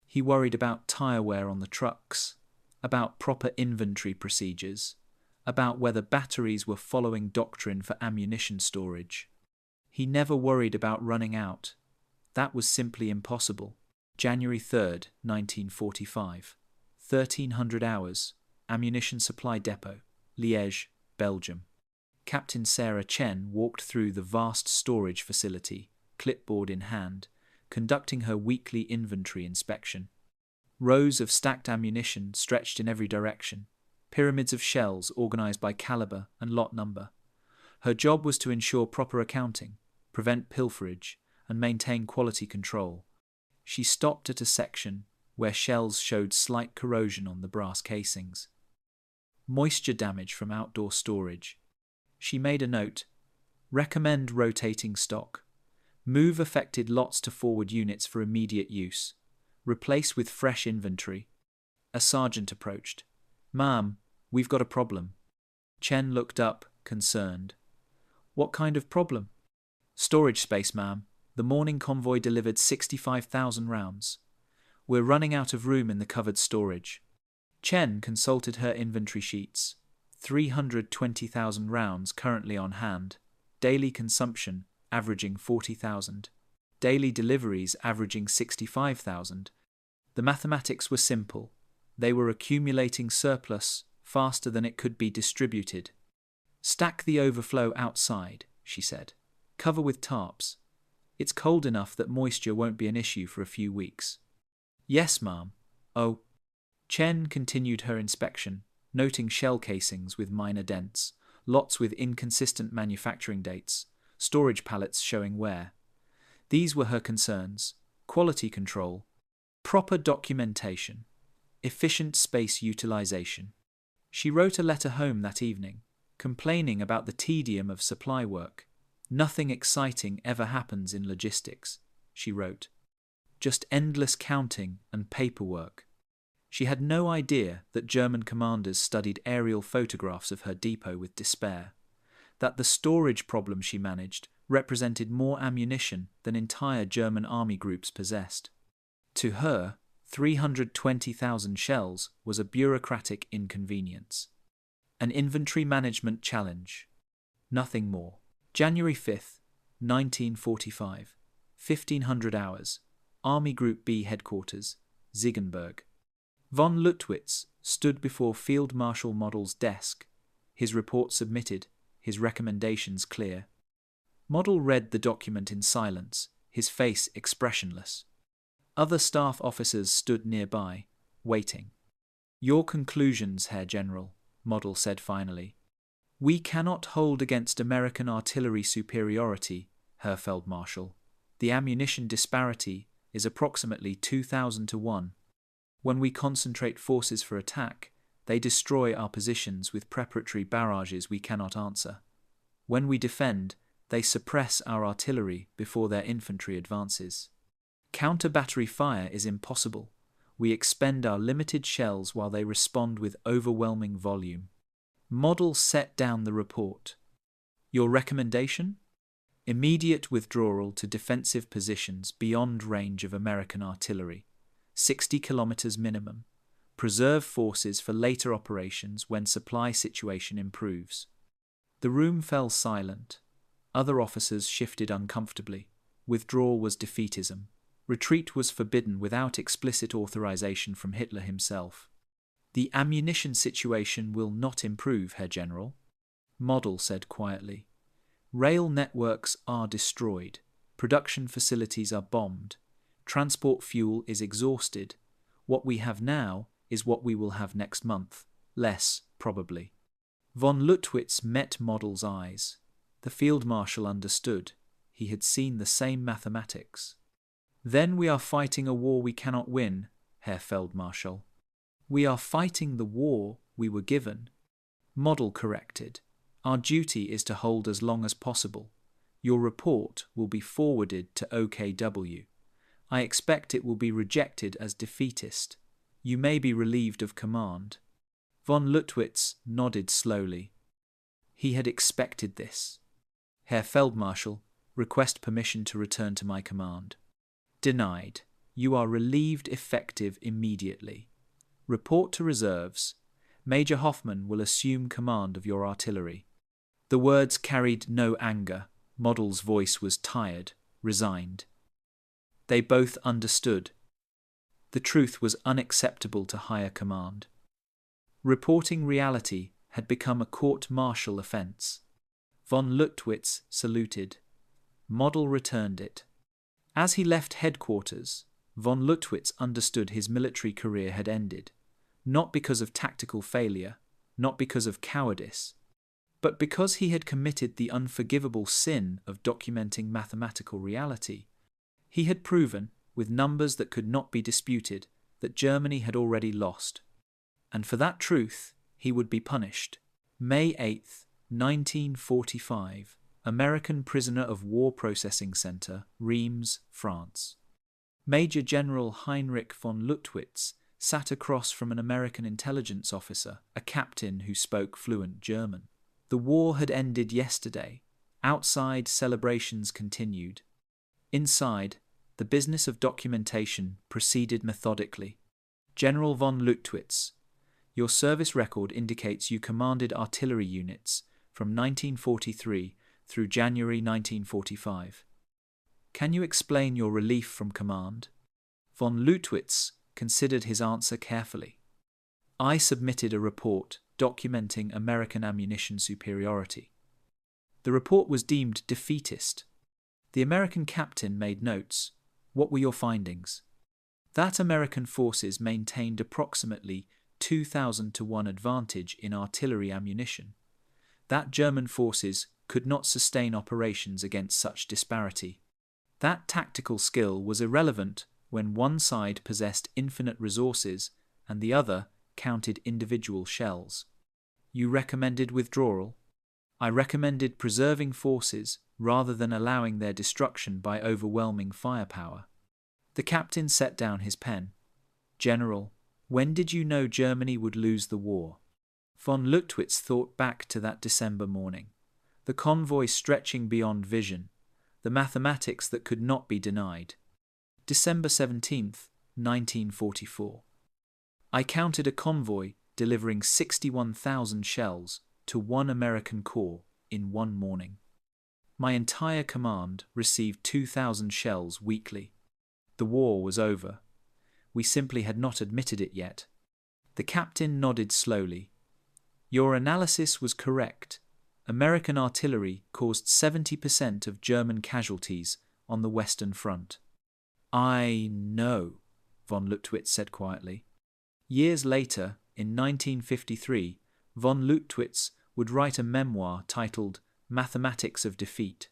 He worried about tire wear on the trucks, about proper inventory procedures, about whether batteries were following doctrine for ammunition storage. He never worried about running out. That was simply impossible. January 3rd, 1945. 1300 hours. Ammunition Supply Depot, Liège, Belgium. Captain Sarah Chen walked through the vast storage facility, clipboard in hand, conducting her weekly inventory inspection. Rows of stacked ammunition stretched in every direction, pyramids of shells organized by caliber and lot number. Her job was to ensure proper accounting, prevent pilferage, and maintain quality control. She stopped at a section where shells showed slight corrosion on the brass casings. Moisture damage from outdoor storage. She made a note. Recommend rotating stock. Move affected lots to forward units for immediate use. Replace with fresh inventory. A sergeant approached. Ma'am, we've got a problem. Chen looked up, concerned. What kind of problem? Storage space, ma'am. The morning convoy delivered 65,000 rounds. We're running out of room in the covered storage. Chen consulted her inventory sheets. 320,000 rounds currently on hand. Daily consumption averaging 40,000. Daily deliveries averaging 65,000. The mathematics were simple. They were accumulating surplus faster than it could be distributed. Stack the overflow outside, she said. Cover with tarps. It's cold enough that moisture won't be an issue for a few weeks. Yes, ma'am. Oh. Chen continued her inspection, noting shell casings with minor dents, lots with inconsistent manufacturing dates, storage pallets showing wear. These were her concerns: quality control, proper documentation, efficient space utilization. She wrote a letter home that evening, complaining about the tedium of supply work. Nothing exciting ever happens in logistics, she wrote. Just endless counting and paperwork. She had no idea that German commanders studied aerial photographs of her depot with despair, that the storage problem she managed represented more ammunition than entire German army groups possessed. To her, 320,000 shells was a bureaucratic inconvenience. An inventory management challenge. Nothing more. January 5th, 1945, 1500 hours, Army Group B Headquarters, Ziegenberg. Von Lüttwitz stood before Field Marshal Model's desk, his report submitted, his recommendations clear. Model read the document in silence, his face expressionless. Other staff officers stood nearby, waiting. Your conclusions, Herr General, Model said finally. We cannot hold against American artillery superiority, Herr Feldmarschall. The ammunition disparity is approximately 2,000 to 1. When we concentrate forces for attack, they destroy our positions with preparatory barrages we cannot answer. When we defend, they suppress our artillery before their infantry advances. Counter-battery fire is impossible. We expend our limited shells while they respond with overwhelming volume. Model set down the report. Your recommendation? Immediate withdrawal to defensive positions beyond range of American artillery. 60 kilometers minimum. Preserve forces for later operations when supply situation improves. The room fell silent. Other officers shifted uncomfortably. Withdrawal was defeatism. Retreat was forbidden without explicit authorization from Hitler himself. The ammunition situation will not improve, Herr General, Model said quietly. Rail networks are destroyed. Production facilities are bombed. Transport fuel is exhausted. What we have now is what we will have next month. Less, probably. Von Lüttwitz met Model's eyes. The Field Marshal understood. He had seen the same mathematics. Then we are fighting a war we cannot win, Herr Feldmarschall. We are fighting the war we were given. Model corrected. Our duty is to hold as long as possible. Your report will be forwarded to OKW. I expect it will be rejected as defeatist. You may be relieved of command. Von Lüttwitz nodded slowly. He had expected this. Herr Feldmarschall, request permission to return to my command. Denied. You are relieved effective immediately. Report to reserves. Major Hoffmann will assume command of your artillery. The words carried no anger. Model's voice was tired, resigned. They both understood. The truth was unacceptable to higher command. Reporting reality had become a court-martial offence. Von Lüttwitz saluted. Model returned it. As he left headquarters, von Lüttwitz understood his military career had ended, not because of tactical failure, not because of cowardice, but because he had committed the unforgivable sin of documenting mathematical reality. He had proven, with numbers that could not be disputed, that Germany had already lost. And for that truth, he would be punished. May 8th, 1945. American Prisoner of War Processing Center, Reims, France. Major General Heinrich von Lüttwitz sat across from an American intelligence officer, a captain who spoke fluent German. The war had ended yesterday. Outside, celebrations continued. Inside, the business of documentation proceeded methodically. General von Lüttwitz, your service record indicates you commanded artillery units from 1943 through January 1945. Can you explain your relief from command? Von Lüttwitz considered his answer carefully. I submitted a report documenting American ammunition superiority. The report was deemed defeatist, The American captain made notes. What were your findings? That American forces maintained approximately 2,000 to 1 advantage in artillery ammunition. That German forces could not sustain operations against such disparity. That tactical skill was irrelevant when one side possessed infinite resources and the other counted individual shells. You recommended withdrawal. I recommended preserving forces rather than allowing their destruction by overwhelming firepower. The captain set down his pen. General, when did you know Germany would lose the war? Von Lüttwitz thought back to that December morning. The convoy stretching beyond vision. The mathematics that could not be denied. December 17th, 1944. I counted a convoy delivering 61,000 shells to one American corps in one morning. My entire command received 2,000 shells weekly. The war was over. We simply had not admitted it yet. The captain nodded slowly. Your analysis was correct. American artillery caused 70% of German casualties on the Western Front. I know, von Lüttwitz said quietly. Years later, in 1953, von Lüttwitz would write a memoir titled Mathematics of Defeat.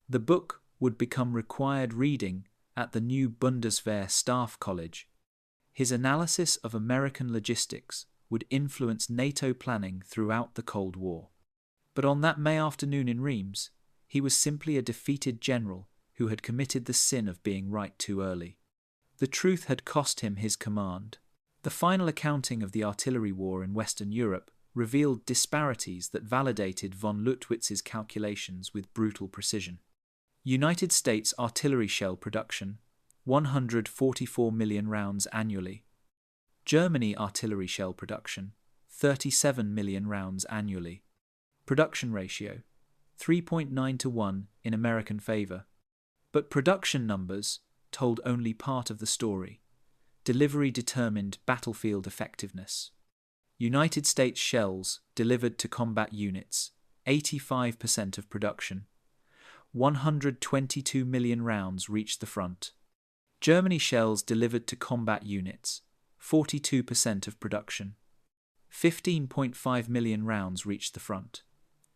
The book would become required reading at the new Bundeswehr Staff College. His analysis of American logistics would influence NATO planning throughout the Cold War. But on that May afternoon in Reims, he was simply a defeated general who had committed the sin of being right too early. The truth had cost him his command. The final accounting of the artillery war in Western Europe revealed disparities that validated von Lüttwitz's calculations with brutal precision. United States artillery shell production, 144 million rounds annually. Germany artillery shell production, 37 million rounds annually. Production ratio, 3.9 to 1 in American favor. But production numbers told only part of the story. Delivery determined battlefield effectiveness. United States shells delivered to combat units, 85% of production. 122 million rounds reached the front. Germany shells delivered to combat units, 42% of production. 15.5 million rounds reached the front.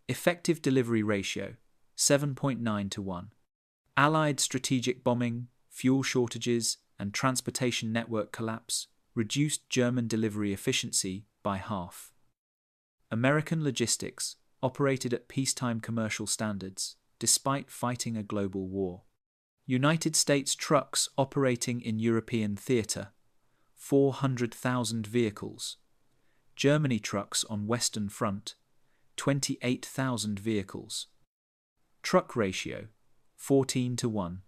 Effective delivery ratio, 7.9 to 1. Allied strategic bombing, fuel shortages, and transportation network collapse reduced German delivery efficiency by half. American logistics operated at peacetime commercial standards, despite fighting a global war. United States trucks operating in European theater, 400,000 vehicles. Germany trucks on Western Front, 28,000 vehicles. Truck ratio, 14 to 1.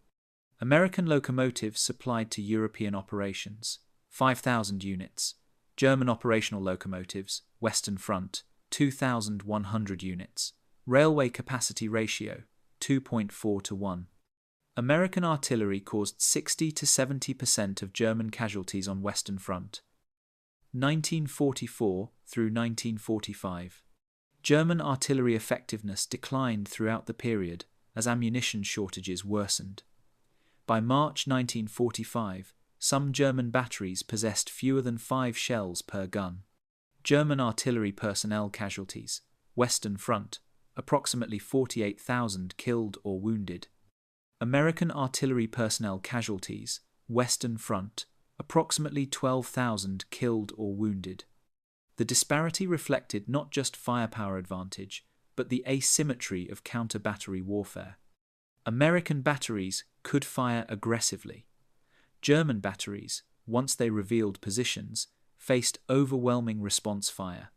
American locomotives supplied to European operations, 5,000 units. German operational locomotives, Western Front, 2,100 units. Railway capacity ratio, 2.4 to 1. American artillery caused 60 to 70% of German casualties on Western Front. 1944 through 1945. German artillery effectiveness declined throughout the period as ammunition shortages worsened. By March 1945, some German batteries possessed fewer than 5 shells per gun. German artillery personnel casualties, Western Front, approximately 48,000 killed or wounded. American artillery personnel casualties, Western Front, approximately 12,000 killed or wounded. The disparity reflected not just firepower advantage, but the asymmetry of counter-battery warfare. American batteries could fire aggressively. German batteries, once they revealed positions, faced overwhelming response fire.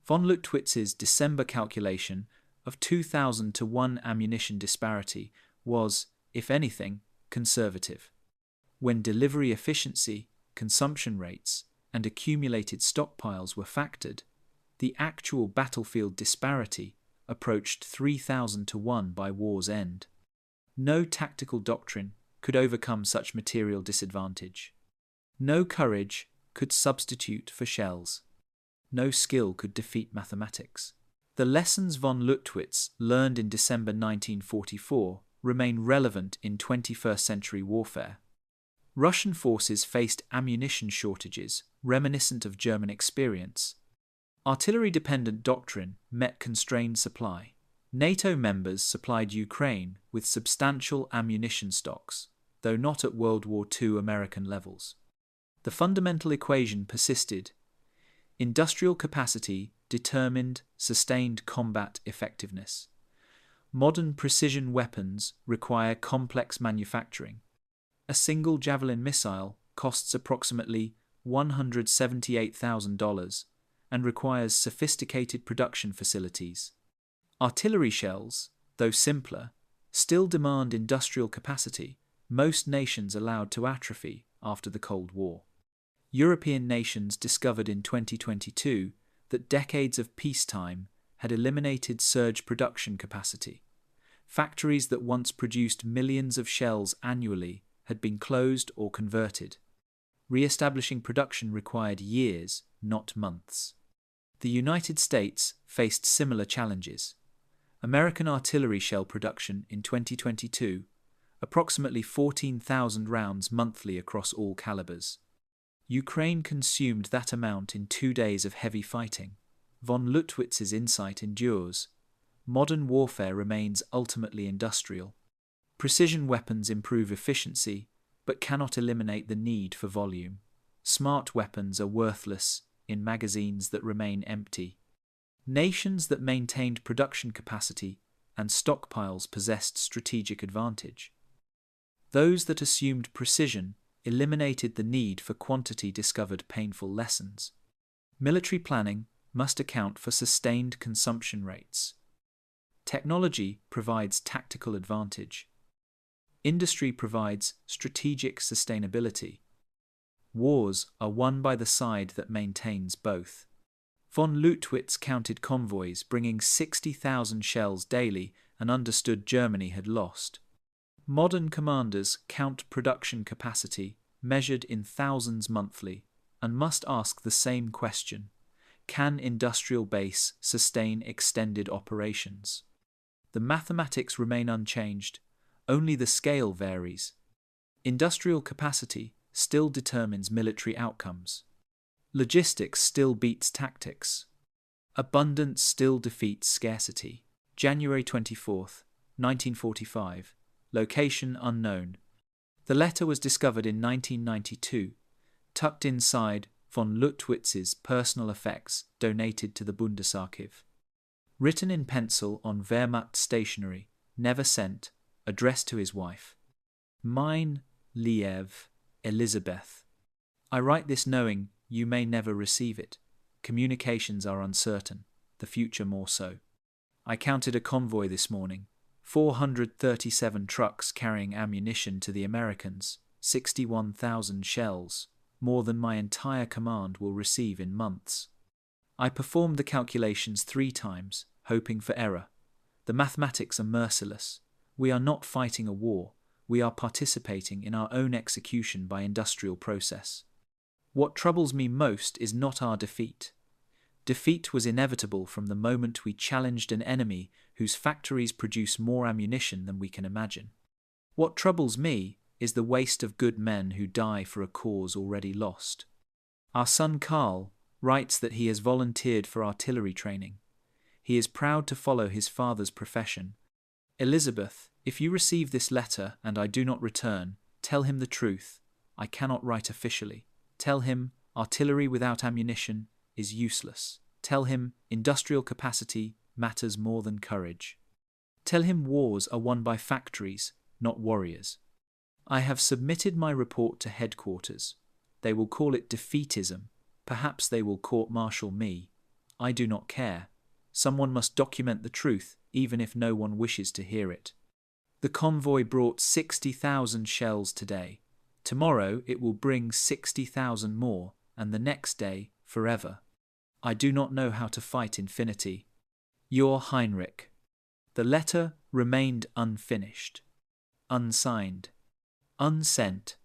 Von Lüttwitz's December calculation of 2,000 to 1 ammunition disparity was, if anything, conservative. When delivery efficiency, consumption rates, and accumulated stockpiles were factored, the actual battlefield disparity approached 3,000 to 1 by war's end. No tactical doctrine could overcome such material disadvantage. No courage could substitute for shells. No skill could defeat mathematics. The lessons von Lüttwitz learned in December 1944 remain relevant in 21st century warfare. Russian forces faced ammunition shortages reminiscent of German experience. Artillery-dependent doctrine met constrained supply. NATO members supplied Ukraine with substantial ammunition stocks, though not at World War II American levels. The fundamental equation persisted. Industrial capacity determined sustained combat effectiveness. Modern precision weapons require complex manufacturing. A single Javelin missile costs approximately $178,000 and requires sophisticated production facilities. Artillery shells, though simpler, still demand industrial capacity, most nations allowed to atrophy after the Cold War. European nations discovered in 2022 that decades of peacetime had eliminated surge production capacity. Factories that once produced millions of shells annually had been closed or converted. Re-establishing production required years, not months. The United States faced similar challenges. American artillery shell production in 2022, approximately 14,000 rounds monthly across all calibers. Ukraine consumed that amount in 2 days of heavy fighting. Von Lüttwitz's insight endures. Modern warfare remains ultimately industrial. Precision weapons improve efficiency, but cannot eliminate the need for volume. Smart weapons are worthless in magazines that remain empty. Nations that maintained production capacity and stockpiles possessed strategic advantage. Those that assumed precision eliminated the need for quantity discovered painful lessons. Military planning must account for sustained consumption rates. Technology provides tactical advantage. Industry provides strategic sustainability. Wars are won by the side that maintains both. Von Lüttwitz counted convoys bringing 60,000 shells daily and understood Germany had lost. Modern commanders count production capacity measured in thousands monthly and must ask the same question: can industrial base sustain extended operations? The mathematics remain unchanged, only the scale varies. Industrial capacity still determines military outcomes. Logistics still beats tactics. Abundance still defeats scarcity. January 24th, 1945. Location unknown. The letter was discovered in 1992, tucked inside von Lüttwitz's personal effects donated to the Bundesarchiv. Written in pencil on Wehrmacht stationery, never sent, addressed to his wife. Mein Liev, Elisabeth. I write this knowing you may never receive it. Communications are uncertain, the future more so. I counted a convoy this morning. 437 trucks carrying ammunition to the Americans, 61,000 shells, more than my entire command will receive in months. I performed the calculations 3 times, hoping for error. The mathematics are merciless. We are not fighting a war. We are participating in our own execution by industrial process. What troubles me most is not our defeat. Defeat was inevitable from the moment we challenged an enemy whose factories produce more ammunition than we can imagine. What troubles me is the waste of good men who die for a cause already lost. Our son Karl writes that he has volunteered for artillery training. He is proud to follow his father's profession. Elizabeth, if you receive this letter and I do not return, tell him the truth. I cannot write officially. Tell him artillery without ammunition is useless. Tell him industrial capacity matters more than courage. Tell him wars are won by factories, not warriors. I have submitted my report to headquarters. They will call it defeatism. Perhaps they will court-martial me. I do not care. Someone must document the truth, even if no one wishes to hear it. The convoy brought 60,000 shells today. Tomorrow it will bring 60,000 more, and the next day, forever. I do not know how to fight infinity. Your Heinrich. The letter remained unfinished. Unsigned. Unsent.